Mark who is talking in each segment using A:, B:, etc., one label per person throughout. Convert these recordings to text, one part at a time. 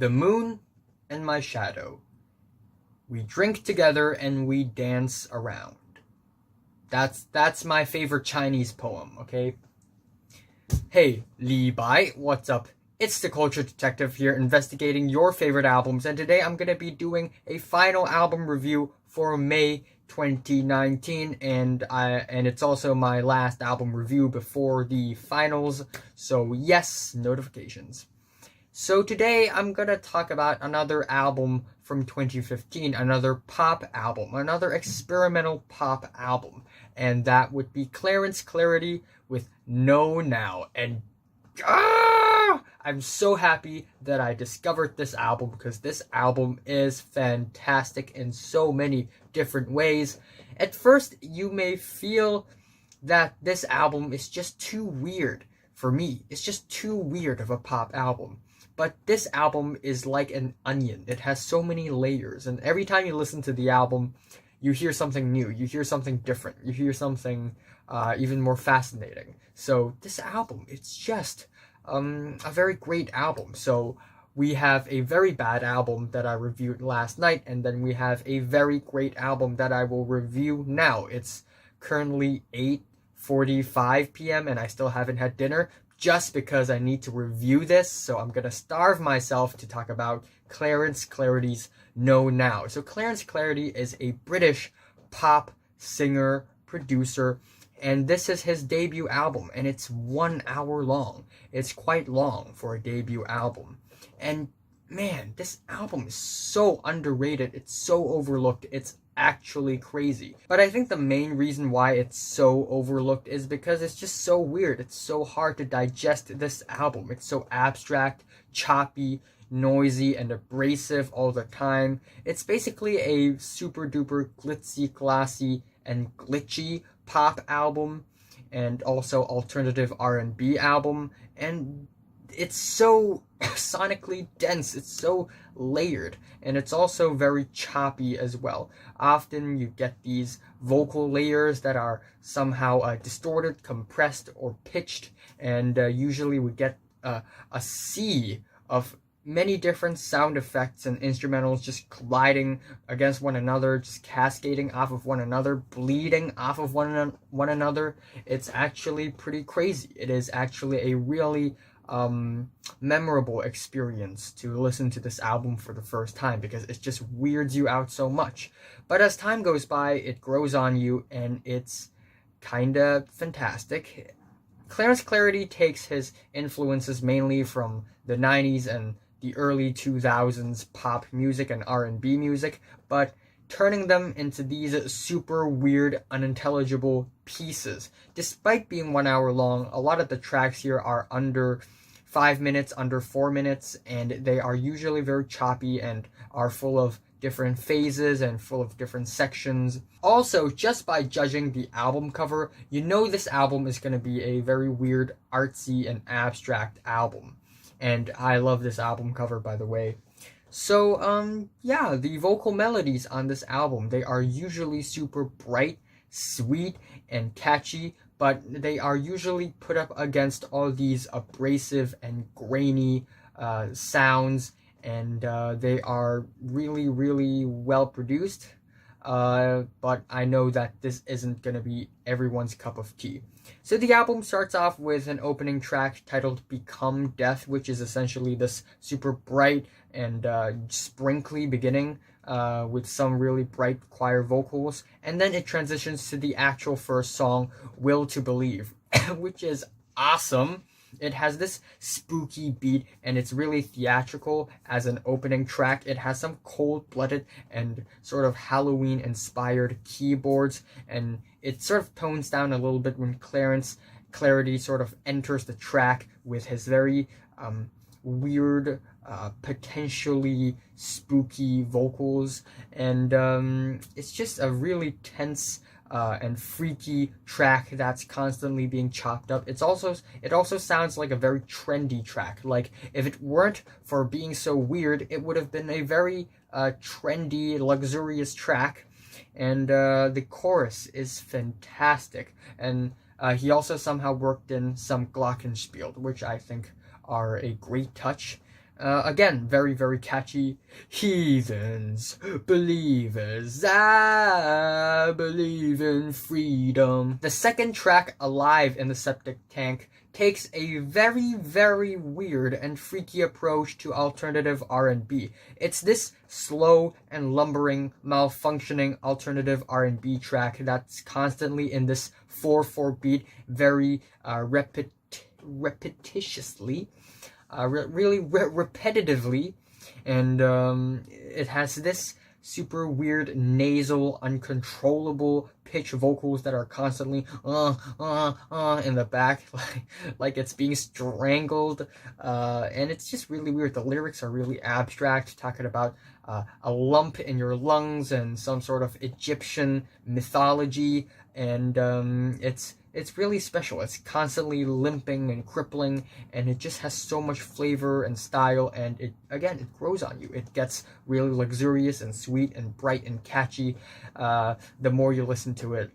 A: The moon and my shadow. We drink together and we dance around. That's my favorite Chinese poem, okay? Hey, Li Bai, what's up? It's the Culture Detective here, investigating your favorite albums, and today I'm gonna be doing a final album review for May 2019, and it's also my last album review before the finals, so yes, notifications. So today I'm gonna talk about another album from 2015, another pop album, another experimental pop album, and that would be Clarence Clarity with Know Now. And I'm so happy that I discovered this album because this album is fantastic in so many different ways. At first, you may feel that this album is just too weird for me. It's just too weird of a pop album. But this album is like an onion. It has so many layers, and every time you listen to the album, you hear something new, you hear something different, you hear something even more fascinating. So this album, it's just a very great album. So we have a very bad album that I reviewed last night, and then we have a very great album that I will review now. It's currently 8:45 p.m. and I still haven't had dinner, just because I need to review this, so I'm gonna starve myself to talk about Clarence Clarity's Know Now. So Clarence Clarity is a British pop singer, producer, and this is his debut album, and it's 1 hour long. It's quite long for a debut album. And man, this album is so underrated, it's so overlooked, it's actually crazy. But I think the main reason why it's so overlooked is because it's just so weird. It's so hard to digest this album. It's so abstract, choppy, noisy, and abrasive all the time. It's basically a super duper glitzy, glossy, and glitchy pop album, and also alternative R&B album, and it's so sonically dense, it's so layered, and it's also very choppy as well. Often you get these vocal layers that are somehow distorted, compressed, or pitched, and usually we get a sea of many different sound effects and instrumentals just colliding against one another, just cascading off of one another, bleeding off of one another. It's actually pretty crazy. It is actually a really memorable experience to listen to this album for the first time, because it just weirds you out so much. But as time goes by, it grows on you, and it's kinda fantastic. Clarence Clarity takes his influences mainly from the 90s and the early 2000s pop music and R&B music, but turning them into these super weird, unintelligible pieces. Despite being 1 hour long, a lot of the tracks here are under 5 minutes, under 4 minutes, and they are usually very choppy and are full of different phases and full of different sections. Also, just by judging the album cover, you know this album is going to be a very weird, artsy, and abstract album. And I love this album cover, by the way. So, yeah, the vocal melodies on this album, they are usually super bright, sweet, and catchy, but they are usually put up against all these abrasive and grainy sounds, and they are really, really well produced. But I know that this isn't going to be everyone's cup of tea. So the album starts off with an opening track titled Become Death, which is essentially this super bright and sprinkly beginning with some really bright choir vocals. And then it transitions to the actual first song, Will to Believe, which is awesome. It has this spooky beat, and it's really theatrical as an opening track. It has some cold-blooded and sort of Halloween-inspired keyboards, and it sort of tones down a little bit when Clarence Clarity sort of enters the track with his very weird, potentially spooky vocals, and it's just a really tense and freaky track that's constantly being chopped up. It also sounds like a very trendy track. Like, if it weren't for being so weird, it would have been a very trendy, luxurious track. And the chorus is fantastic. And he also somehow worked in some glockenspiel, which I think are a great touch. Again, very, very catchy. Heathens, believers, I believe in freedom. The second track, Alive in the Septic Tank, takes a very, very weird and freaky approach to alternative R&B. It's this slow and lumbering, malfunctioning alternative R&B track that's constantly in this 4/4 beat, very repetitiously. Really repetitively, and it has this super weird nasal, uncontrollable pitch vocals that are constantly in the back, like it's being strangled, and it's just really weird. The lyrics are really abstract, talking about a lump in your lungs and some sort of Egyptian mythology, and it's really special. It's constantly limping and crippling, and it just has so much flavor and style, and it grows on you. It gets really luxurious and sweet and bright and catchy the more you listen to it.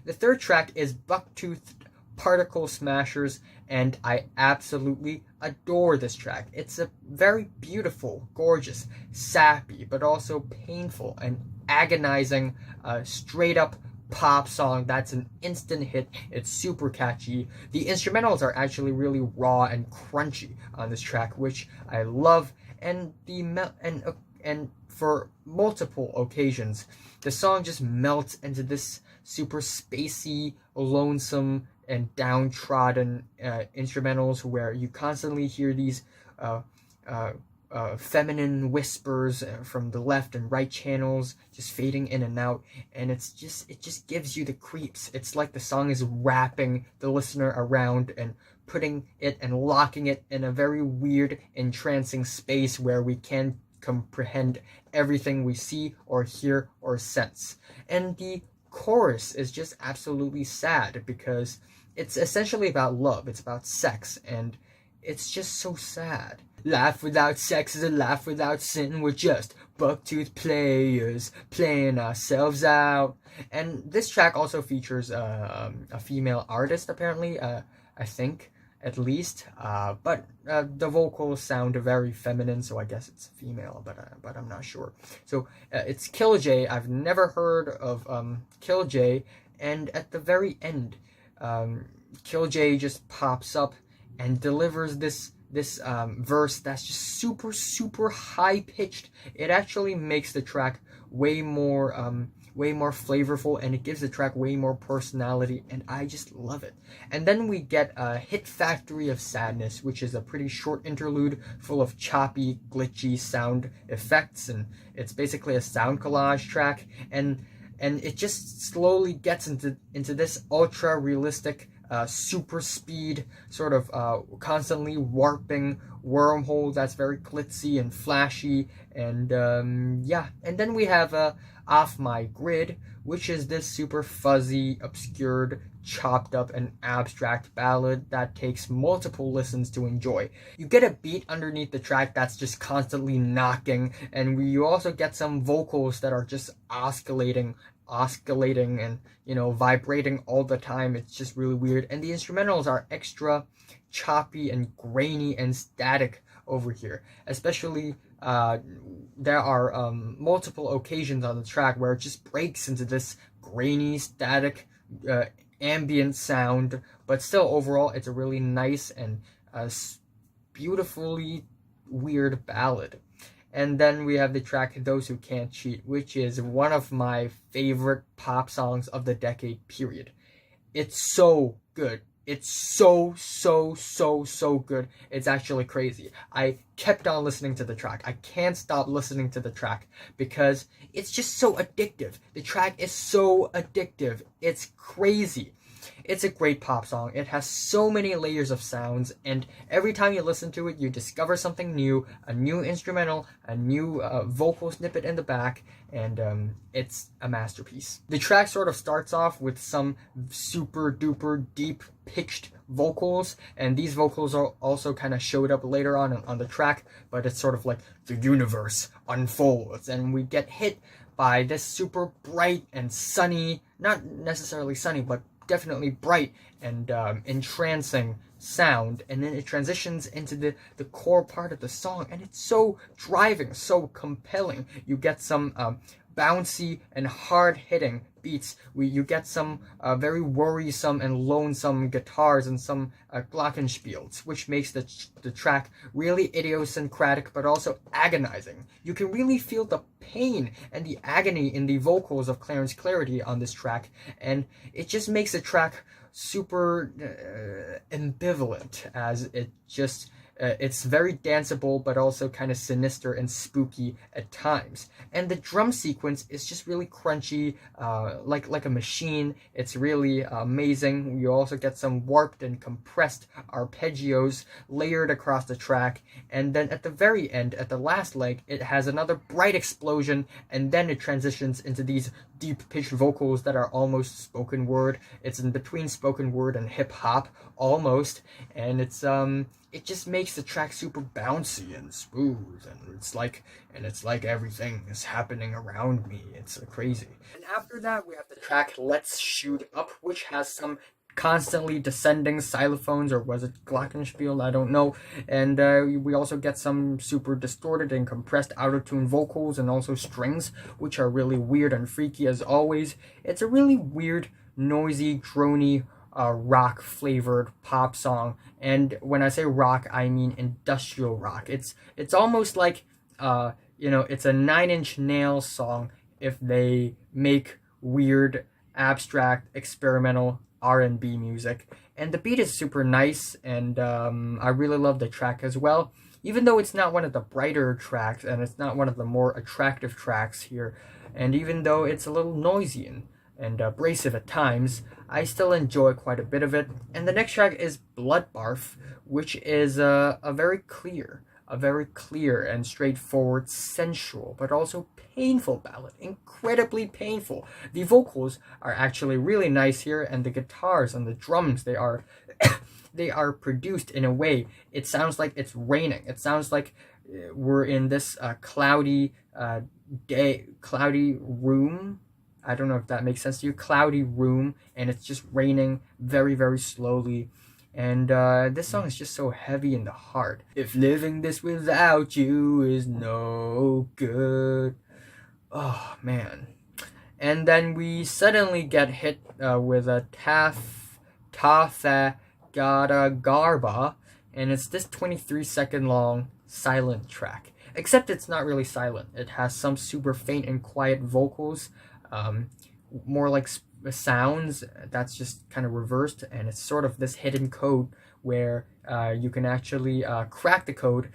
A: The third track is Bucktoothed Particle Smashers, and I absolutely adore this track. It's a very beautiful, gorgeous, sappy, but also painful and agonizing, straight up pop song that's an instant hit. It's super catchy. The instrumentals are actually really raw and crunchy on this track, which I love, and and for multiple occasions the song just melts into this super spacey, lonesome, and downtrodden instrumentals where you constantly hear these feminine whispers from the left and right channels just fading in and out, and it just gives you the creeps. It's like the song is wrapping the listener around and putting it and locking it in a very weird, entrancing space where we can't comprehend everything we see or hear or sense. And the chorus is just absolutely sad because it's essentially about love. It's about sex, and it's just so sad. Life without sex is a life without sin. We're just bucktooth players playing ourselves out. And this track also features a female artist, apparently, I think, at least. But the vocals sound very feminine, so I guess it's female, but I'm not sure. So it's Kill J. I've never heard of Kill J, and at the very end, Kill J just pops up and delivers this verse that's just super high pitched. It actually makes the track way more flavorful, and it gives the track way more personality, and I just love it. And then we get Hit Factory of Sadness, which is a pretty short interlude full of choppy, glitchy sound effects, and it's basically a sound collage track, and it just slowly gets into this ultra realistic super speed, sort of constantly warping wormhole that's very glitzy and flashy, and and then we have Off My Grid, which is this super fuzzy, obscured, chopped up, and abstract ballad that takes multiple listens to enjoy. You get a beat underneath the track that's just constantly knocking, and you also get some vocals that are just oscillating and vibrating all the time. It's just really weird, and the instrumentals are extra choppy and grainy and static over here. Especially there are multiple occasions on the track where it just breaks into this grainy, static, ambient sound, but still overall it's a really nice and beautifully weird ballad. And then we have the track Those Who Can't Cheat, which is one of my favorite pop songs of the decade, period. It's so good. It's so good. It's actually crazy. I kept on listening to the track. I can't stop listening to the track because it's just so addictive. The track is so addictive. It's crazy. It's a great pop song. It has so many layers of sounds, and every time you listen to it, you discover something new, a new instrumental, a new vocal snippet in the back, and it's a masterpiece. The track sort of starts off with some super duper deep pitched vocals, and these vocals are also kind of showed up later on the track, but it's sort of like the universe unfolds, and we get hit by this super bright and sunny, not necessarily sunny, but definitely bright and entrancing sound, and then it transitions into the core part of the song, and it's so driving, so compelling. You get some bouncy and hard-hitting beats. You get some very worrisome and lonesome guitars and some glockenspiels, which makes the track really idiosyncratic but also agonizing. You can really feel the pain and the agony in the vocals of Clarence Clarity on this track, and it just makes the track super ambivalent, as it just it's very danceable but also kind of sinister and spooky at times. And the drum sequence is just really crunchy, like a machine. It's really amazing. You also get some warped and compressed arpeggios layered across the track, and then at the very end, at the last leg, it has another bright explosion, and then it transitions into these deep-pitched vocals that are almost spoken word. It's in between spoken word and hip-hop, almost, and it just makes the track super bouncy and smooth, and it's like everything is happening around me. It's crazy. And after that, we have the track Let's Shoot Up, which has some constantly descending xylophones, or was it glockenspiel? I don't know. And we also get some super distorted and compressed auto-tune vocals and also strings, which are really weird and freaky as always. It's a really weird, noisy, drony, rock flavored pop song. And when I say rock, I mean industrial rock. It's almost like it's a Nine Inch Nails song if they make weird, abstract, experimental R&B music. And the beat is super nice, and I really love the track as well. Even though it's not one of the brighter tracks, and it's not one of the more attractive tracks here, and even though it's a little noisy and abrasive at times, I still enjoy quite a bit of it. And the next track is Bloodbarf, which is a very clear and straightforward, sensual, but also painful ballad. Incredibly painful. The vocals are actually really nice here, and the guitars and the drums, they are they are produced in a way, it sounds like it's raining. It sounds like we're in this cloudy room. I don't know if that makes sense to you. Cloudy room, and it's just raining very, very slowly. And this song is just so heavy in the heart. If living this without you is no good. Oh, man. And then we suddenly get hit with a TathagÄtagarbha, and it's this 23-second long silent track. Except it's not really silent. It has some super faint and quiet vocals, more like sounds that's just kind of reversed, and it's sort of this hidden code where you can actually crack the code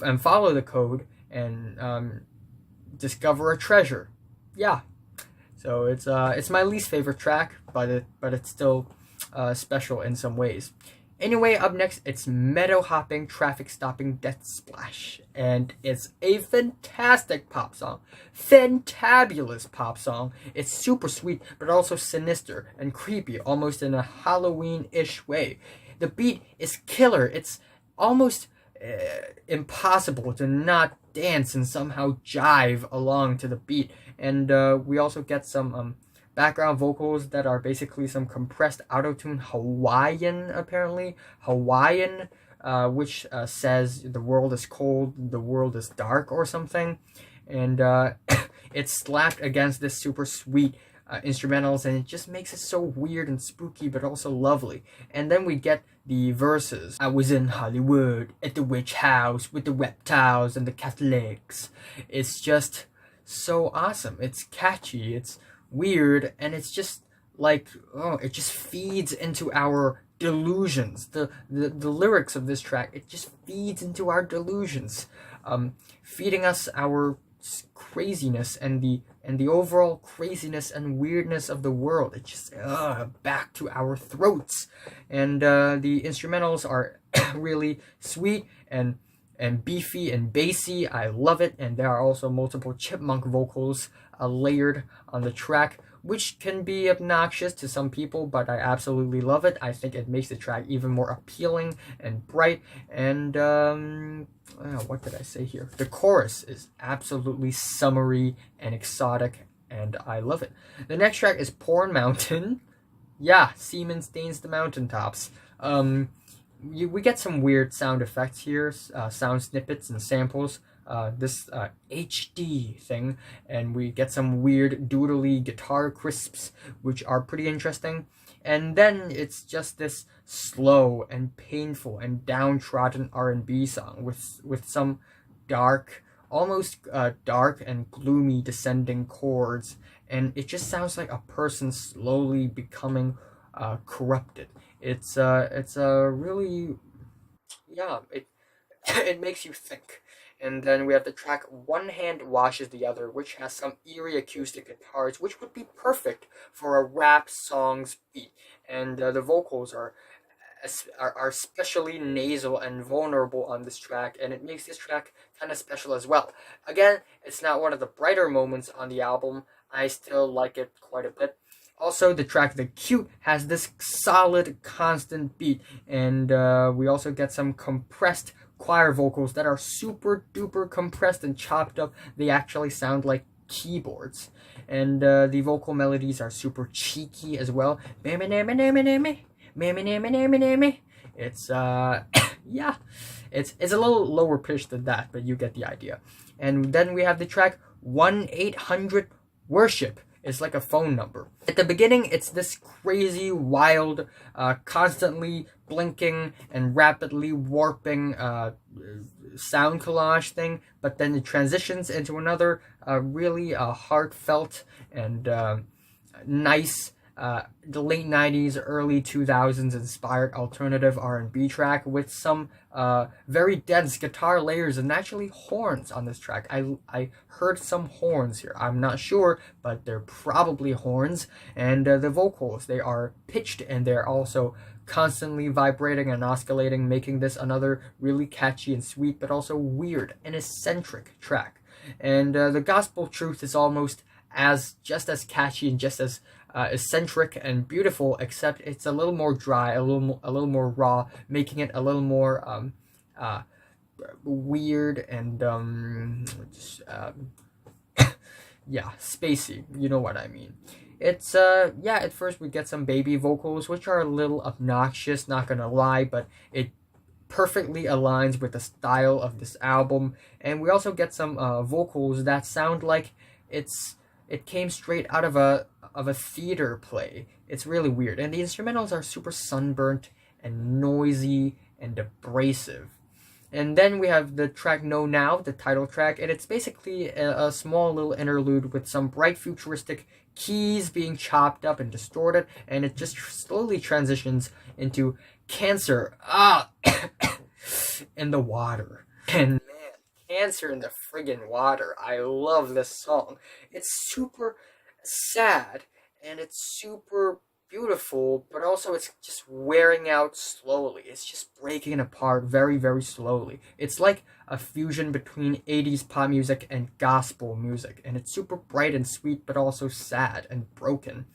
A: and follow the code and discover a treasure. Yeah, so it's my least favorite track, but it's still special in some ways. Anyway, up next, it's Meadow Hopping, Traffic Stopping, Death Splash. And it's a fantastic pop song. Fantabulous pop song. It's super sweet, but also sinister and creepy, almost in a Halloween-ish way. The beat is killer. It's almost impossible to not dance and somehow jive along to the beat. And we also get some background vocals that are basically some compressed auto-tune Hawaiian, apparently. Hawaiian, which says the world is cold, the world is dark, or something. And it's slapped against this super sweet instrumentals, and it just makes it so weird and spooky, but also lovely. And then we get the verses. I was in Hollywood at the witch house with the reptiles and the Catholics. It's just so awesome. It's catchy. It's weird, and it's just like, it just feeds into our delusions. The lyrics of this track, it just feeds into our delusions, feeding us our craziness and the overall craziness and weirdness of the world. It just back to our throats. And the instrumentals are really sweet and beefy and bassy. I love it. And there are also multiple chipmunk vocals layered on the track, which can be obnoxious to some people, but I absolutely love it. I think it makes the track even more appealing and bright. And what did I say here? The chorus is absolutely summery and exotic, and I love it. The next track is Porn Mountain. Yeah, semen stains the mountaintops. We get some weird sound effects here, sound snippets and samples. This HD thing, and we get some weird doodly guitar crisps, which are pretty interesting. And then it's just this slow and painful and downtrodden R&B song with some dark, almost dark and gloomy descending chords, and it just sounds like a person slowly becoming corrupted. It's a really, yeah, it it makes you think. And then we have the track One Hand Washes the Other, which has some eerie acoustic guitars, which would be perfect for a rap song's beat. And the vocals are especially nasal and vulnerable on this track, and it makes this track kind of special as well. Again, it's not one of the brighter moments on the album. I still like it quite a bit. Also, the track The Cute has this solid, constant beat, and we also get some compressed choir vocals that are super duper compressed and chopped up. They actually sound like keyboards. And the vocal melodies are super cheeky as well. It's yeah, it's a little lower pitched than that, but you get the idea. And then we have the track 1-800 Worship. It's like a phone number. At the beginning, it's this crazy, wild, constantly blinking and rapidly warping sound collage thing, but then it transitions into another really heartfelt and nice the late 90s, early 2000s inspired alternative R&B track with some very dense guitar layers and actually horns on this track. I heard some horns here. I'm not sure, but they're probably horns. And the vocals, they are pitched and they're also constantly vibrating and oscillating, making this another really catchy and sweet, but also weird and eccentric track. And the gospel truth is almost just as catchy and just as eccentric and beautiful, except it's a little more dry, a little more raw, making it a little more weird and yeah, spacey. You know what I mean. It's yeah, at first we get some baby vocals, which are a little obnoxious, not gonna lie, but it perfectly aligns with the style of this album. And we also get some vocals that sound like it came straight out of a theater play. It's really weird. And the instrumentals are super sunburnt and noisy and abrasive. And then we have the track No Now, the title track, and it's basically a small little interlude with some bright futuristic keys being chopped up and distorted, and it just slowly transitions into Cancer in the Water. And man, Cancer in the friggin' Water. I love this song. It's super sad and it's super beautiful, but also it's just wearing out slowly. It's just breaking apart very, very slowly. It's like a fusion between 80s pop music and gospel music, and it's super bright and sweet, but also sad and broken.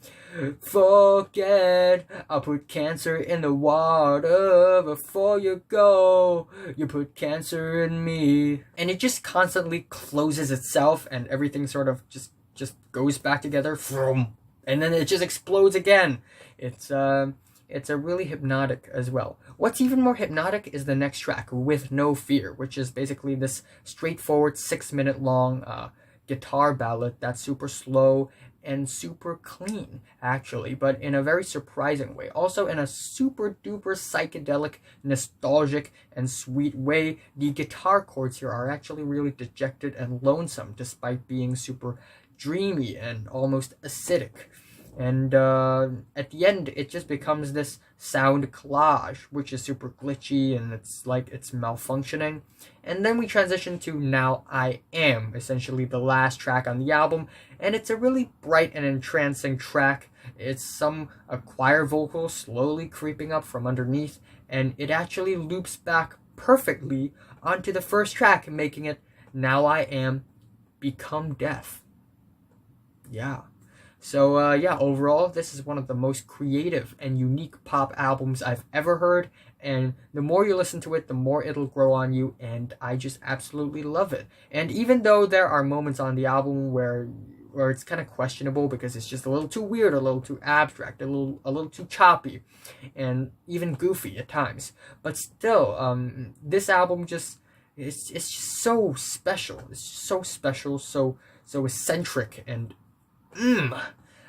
A: Forget, I'll put cancer in the water before you go. You put cancer in me. And it just constantly closes itself, and everything sort of just goes back together. And then it just explodes again. It's a really hypnotic as well. What's even more hypnotic is the next track, With No Fear, which is basically this straightforward 6-minute long guitar ballad that's super slow and super clean, actually, but in a very surprising way. Also in a super duper psychedelic, nostalgic, and sweet way, the guitar chords here are actually really dejected and lonesome, despite being super dreamy and almost acidic. And at the end, it just becomes this sound collage, which is super glitchy and it's like it's malfunctioning. And then we transition to Now I Am, essentially the last track on the album, and it's a really bright and entrancing track. It's some choir vocal slowly creeping up from underneath, and it actually loops back perfectly onto the first track, making it Now I Am Become Death. Yeah. So, yeah, overall, this is one of the most creative and unique pop albums I've ever heard, and the more you listen to it, the more it'll grow on you, and I just absolutely love it. And even though there are moments on the album where or it's kind of questionable because it's just a little too weird, a little too abstract, a little too choppy, and even goofy at times. But still, this album just it's just so special. It's just so special, so eccentric, and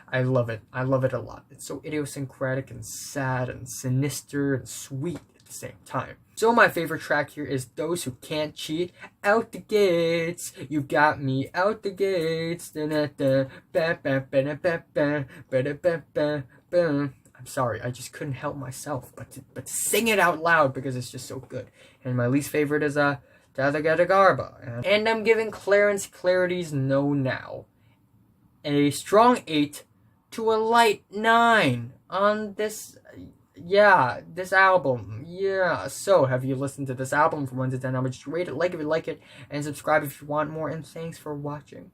A: I love it. I love it a lot. It's so idiosyncratic and sad and sinister and sweet at the same time. So my favorite track here is Those Who Can't Cheat. Out the gates, you got me out the gates. I'm sorry, I just couldn't help myself but to sing it out loud because it's just so good. And my least favorite is TathagÄtagarbha. And I'm giving Clarence Clarity's No Now a strong 8 to a light 9 on this album. Yeah, so have you listened to this album from 1 to 10? How much you rate it? Like if you like it, and subscribe if you want more, and thanks for watching.